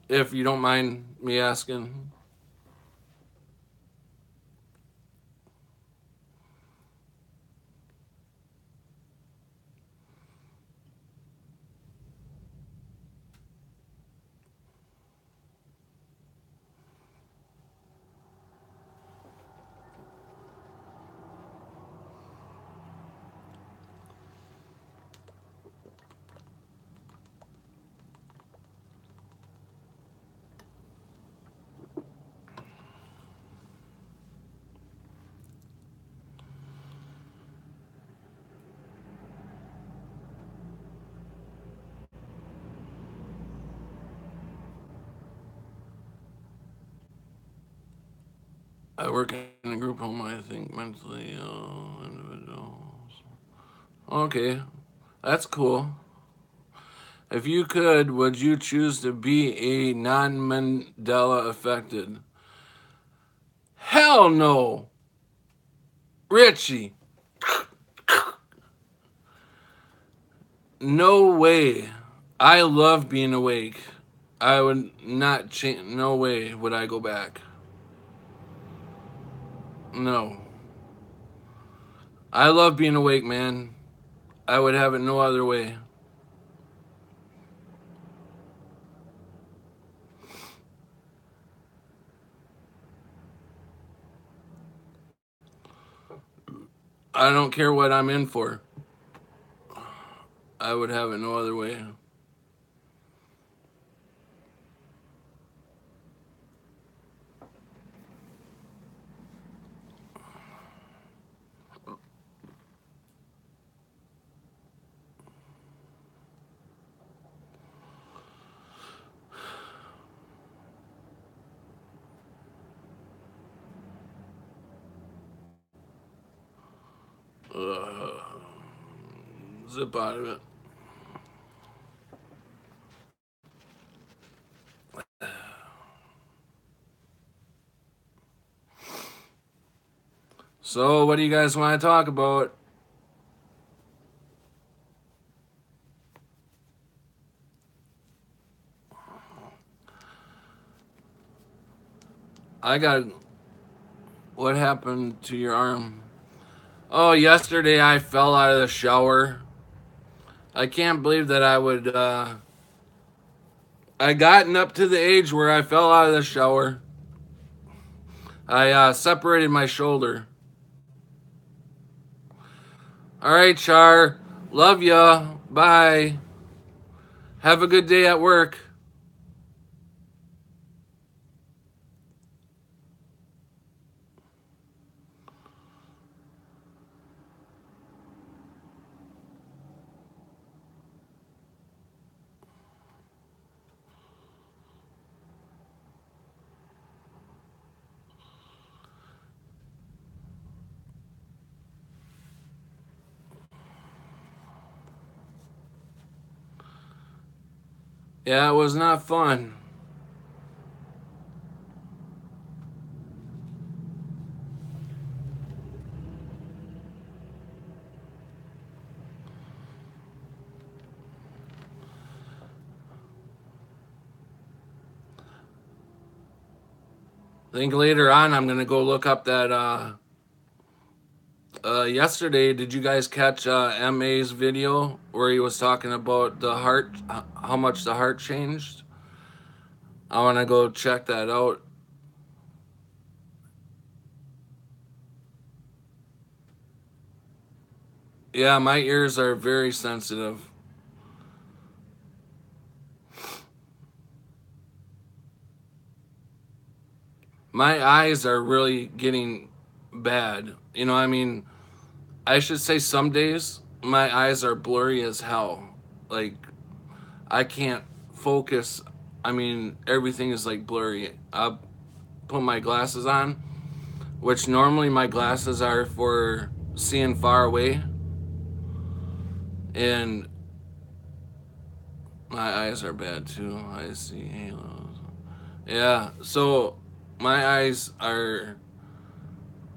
If you don't mind me asking. I work in a group home, I think, mentally ill individuals. Okay, that's cool. If you could, would you choose to be a non-Mandela affected? Hell no! Richie! No way. I love being awake. I would not change. No way would I go back. No. I love being awake, man. I would have it no other way. I don't care what I'm in for. I would have it no other way. Zip out of it. So, what do you guys want to talk about? I got... What happened to your arm? Oh, yesterday I fell out of the shower. I can't believe that I would... I gotten up to the age where I fell out of the shower. I separated my shoulder. All right, Char. Love ya. Bye. Have a good day at work. Yeah, it was not fun. I think later on I'm going to go look up that... yesterday, did you guys catch MA's video where he was talking about the heart, how much the heart changed? I want to go check that out. Yeah, my ears are very sensitive. My eyes are really getting bad. You know, I mean, I should say some days my eyes are blurry as hell. Like, I can't focus. I mean, everything is like blurry. I put my glasses on, which normally my glasses are for seeing far away. And My eyes are bad too. I see halos. Yeah, so my eyes are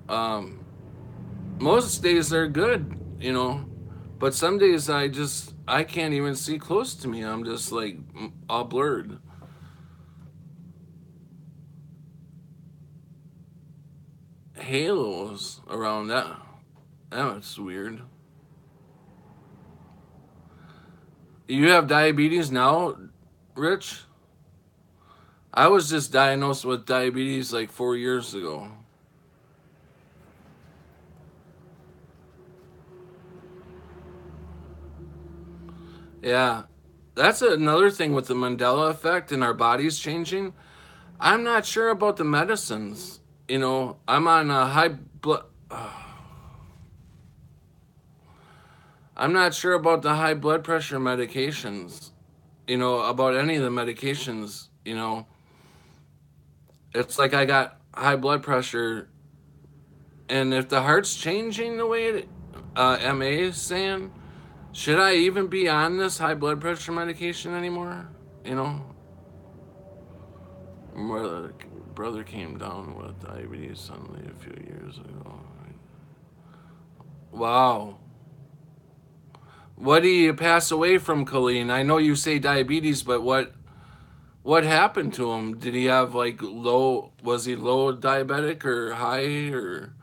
um most days they're good, but some days I can't even see close to me. I'm just like all blurred. Halos around that. That's weird. You have diabetes now, Rich? I was just diagnosed with diabetes like 4 years ago. Yeah. That's another thing with the Mandela effect and our bodies changing. I'm not sure about the medicines. I'm on a high blood. I'm not sure about the high blood pressure medications. About any of the medications. It's like I got high blood pressure, and if the heart's changing the way MA is saying, should I even be on this high blood pressure medication anymore? You know, my brother came down with diabetes suddenly a few years ago. Wow. What did he pass away from, Colleen? I know you say diabetes, but what happened to him? Did he have like low? Was he low diabetic or high or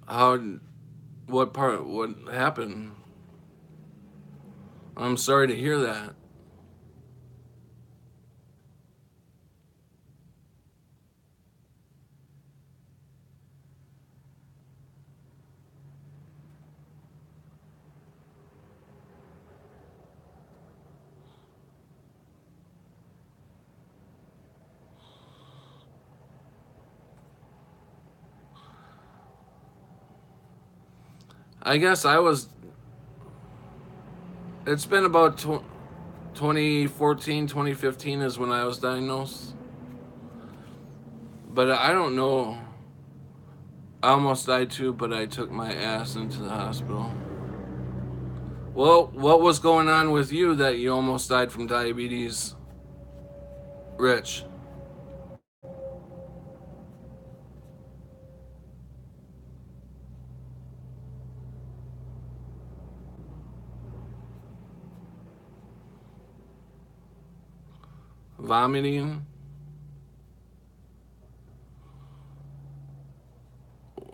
how? What part? What happened? I'm sorry to hear that. I guess I was. It's been about 2014, 2015 is when I was diagnosed. But I don't know. I almost died too, but I took my ass into the hospital. Well, what was going on with you that you almost died from diabetes, Rich? Vomiting?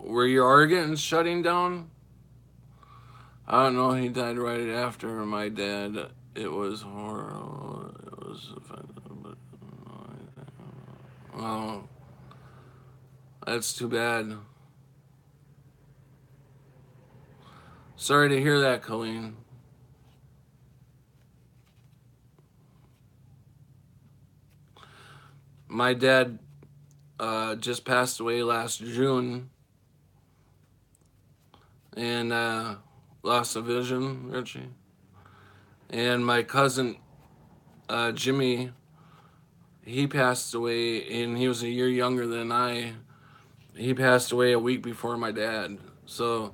Were your organs shutting down? I don't know. He died right after my dad. It was horrible. It was offensive, but well, that's too bad. Sorry to hear that, Colleen. My dad just passed away last June and lost a vision, Richie. And my cousin Jimmy, he passed away, and he was a year younger than I. He passed away a week before my dad, so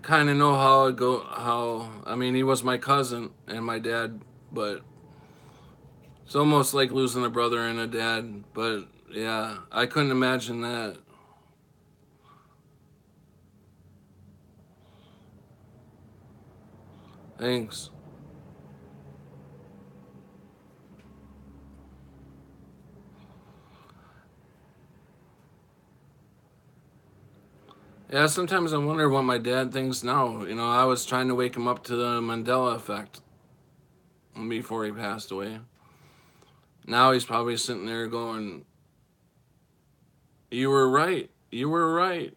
kind of know how it go. How I mean, he was my cousin and my dad, but it's almost like losing a brother and a dad. But yeah, I couldn't imagine that. Thanks. Yeah, sometimes I wonder what my dad thinks now. I was trying to wake him up to the Mandela effect before he passed away. Now he's probably sitting there going, "You were right. You were right."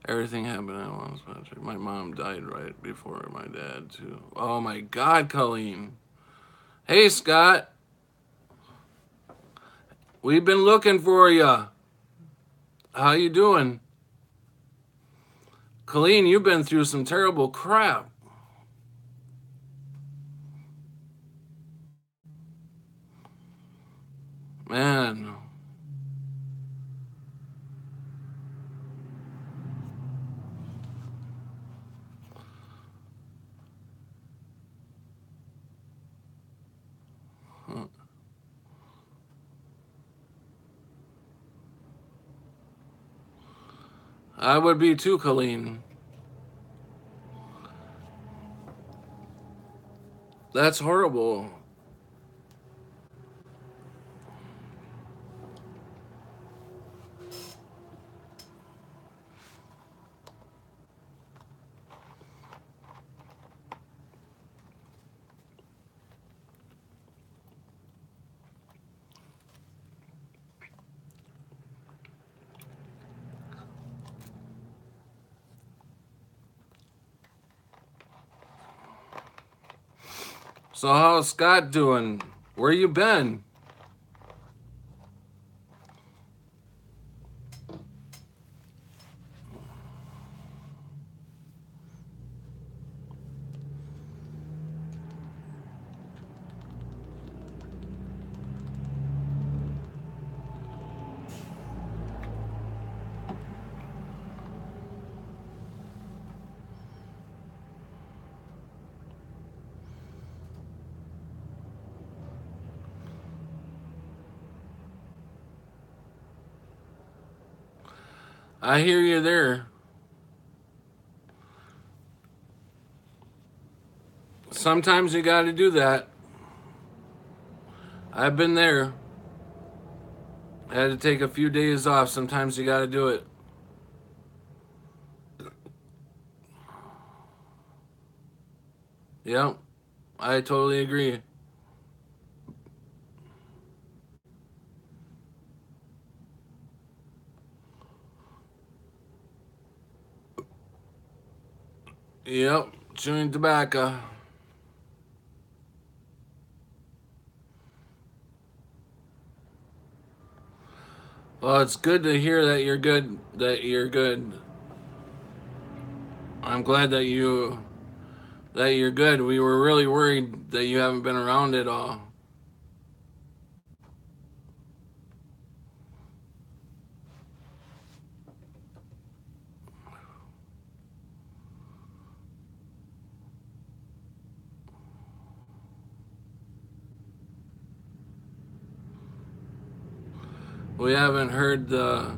Everything happened at once, Patrick. My mom died right before my dad, too. Oh my God, Colleen. Hey, Scott. We've been looking for you. How you doing? Colleen, you've been through some terrible crap. Man. I would be too, Colleen. That's horrible. So how's Scott doing? Where you been? I hear you there. Sometimes you gotta do that. I've been there. I had to take a few days off. Sometimes you gotta do it. Yep. I totally agree. Yep. Chewing tobacco. Well, it's good to hear that you're good. That you're good. I'm glad that you're good. We were really worried that you haven't been around at all. We haven't heard the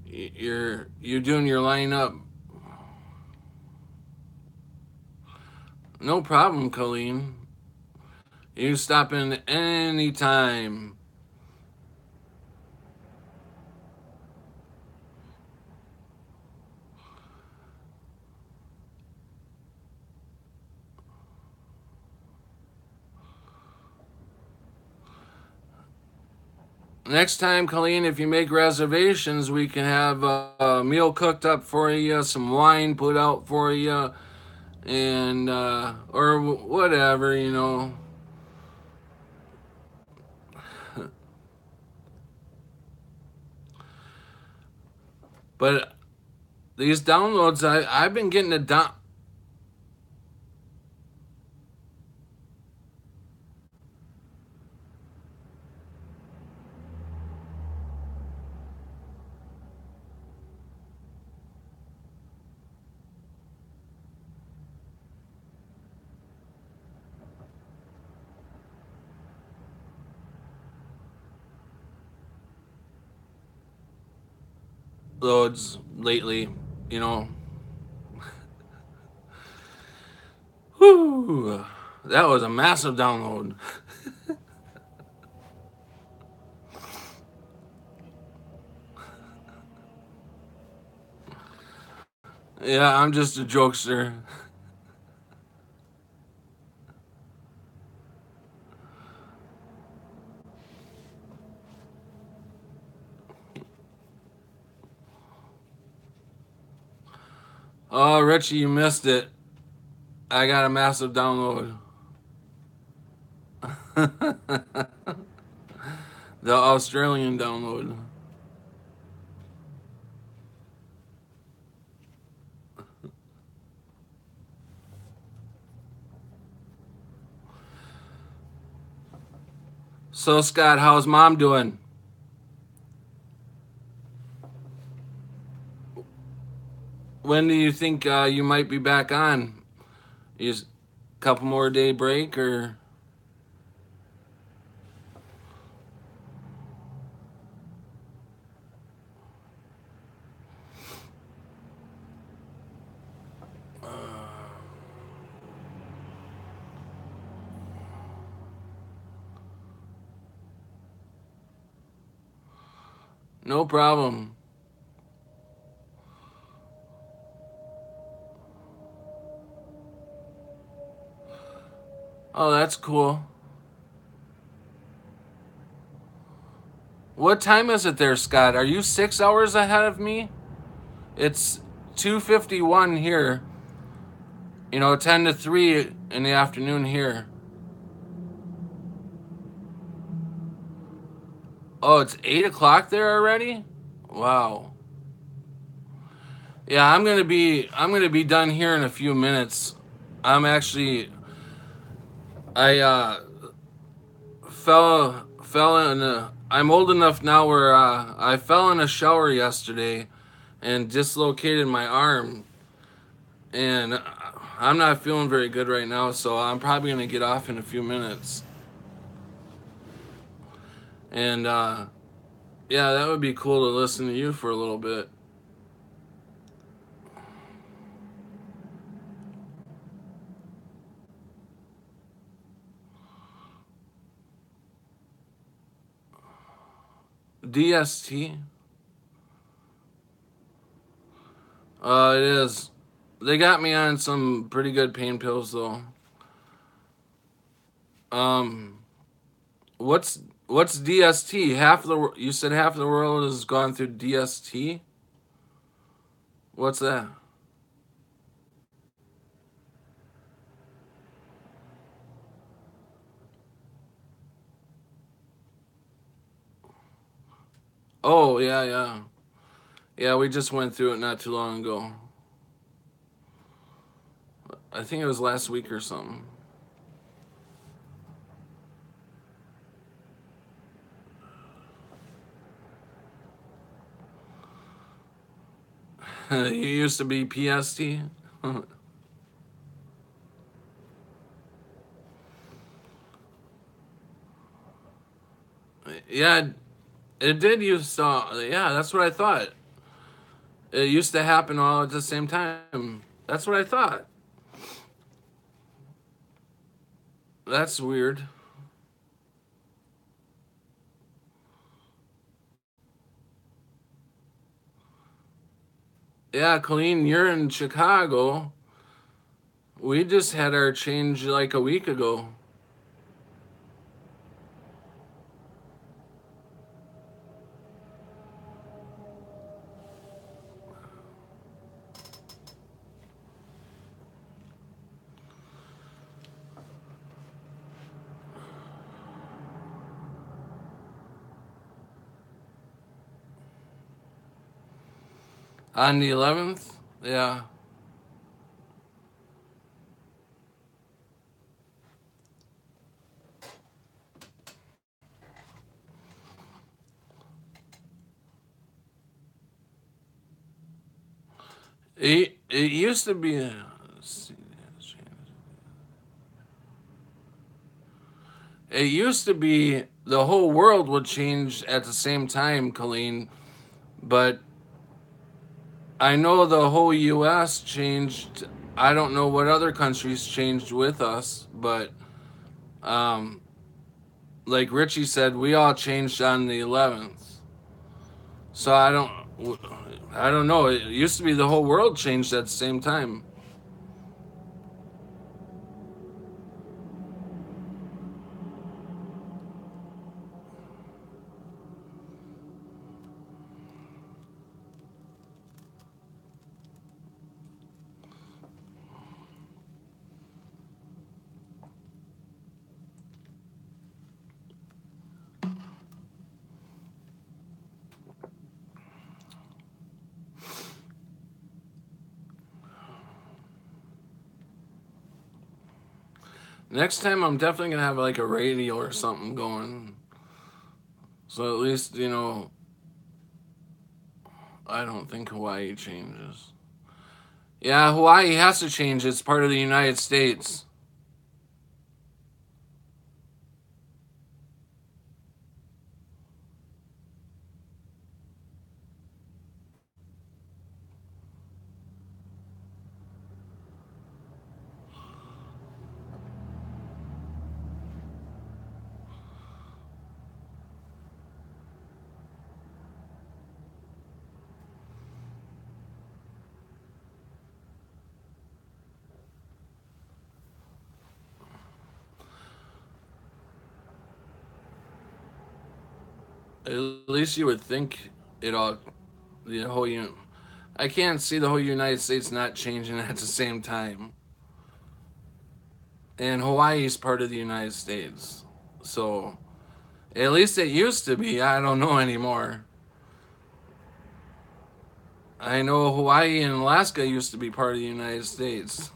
you doing your lineup. No problem, Colleen. You can stop in any time. Next time, Colleen, if you make reservations, we can have a meal cooked up for you, some wine put out for you, and or whatever, you know. But these downloads, I've been getting downloads lately, you know. Whew, that was a massive download. Yeah, I'm just a jokester. Oh, Richie, you missed it. I got a massive download. The Australian download. So, Scott, how's mom doing? When do you think you might be back on? Is a couple more day break or? No problem. Oh, that's cool. What time is it there, Scott? Are you 6 hours ahead of me? It's 2:51 here. 10 to 3 in the afternoon here. Oh, it's 8 o'clock there already? Wow. Yeah, I'm gonna be done here in a few minutes. I'm actually I fell in a I'm old enough now where I fell in a shower yesterday and dislocated my arm, and I'm not feeling very good right now, so I'm probably gonna get off in a few minutes. And yeah, that would be cool to listen to you for a little bit. DST. It is. They got me on some pretty good pain pills though. Um, what's DST? You said half the world has gone through DST. What's that? Oh yeah, yeah, yeah. We just went through it not too long ago. I think it was last week or something. You used to be PST. Yeah, it did used to. Yeah, that's what I thought. It used to happen all at the same time. That's what I thought. That's weird. Yeah, Colleen, you're in Chicago. We just had our change like a week ago. On the 11th? Yeah. It used to be. It used to be the whole world would change at the same time, Colleen. But I know the whole U.S. changed. I don't know what other countries changed with us, but um, like Richie said, we all changed on the 11th. So I don't know. It used to be the whole world changed at the same time. Next time, I'm definitely gonna have like a radio or something going. So at least I don't think Hawaii changes. Yeah, Hawaii has to change. It's part of the United States. At least you would think it all, the whole I can't see the whole United States not changing at the same time. And Hawaii is part of the United States. So, at least it used to be. I don't know anymore. I know Hawaii and Alaska used to be part of the United States.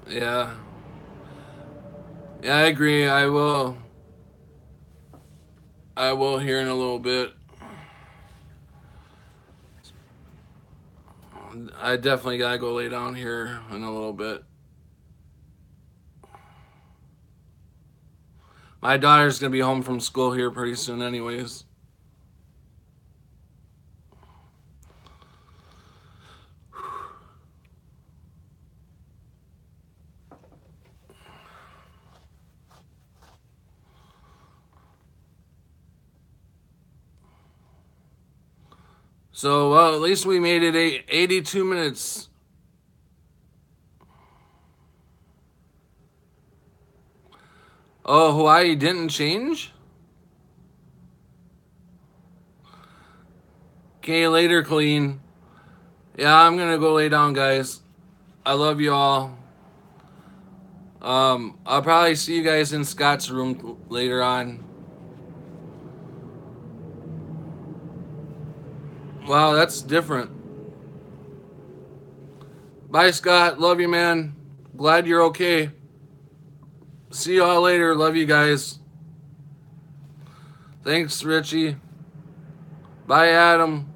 Yeah. Yeah, I agree. I will here in a little bit. I definitely gotta go lay down here in a little bit. My daughter's gonna be home from school here pretty soon, anyways. So, well, at least we made it 82 minutes. Oh, Hawaii didn't change? Okay, later, Colleen. Yeah, I'm gonna go lay down, guys. I love you all. I'll probably see you guys in Scott's room later on. Wow, that's different. Bye, Scott. Love you, man. Glad you're okay. See you all later. Love you guys. Thanks, Richie. Bye, Adam.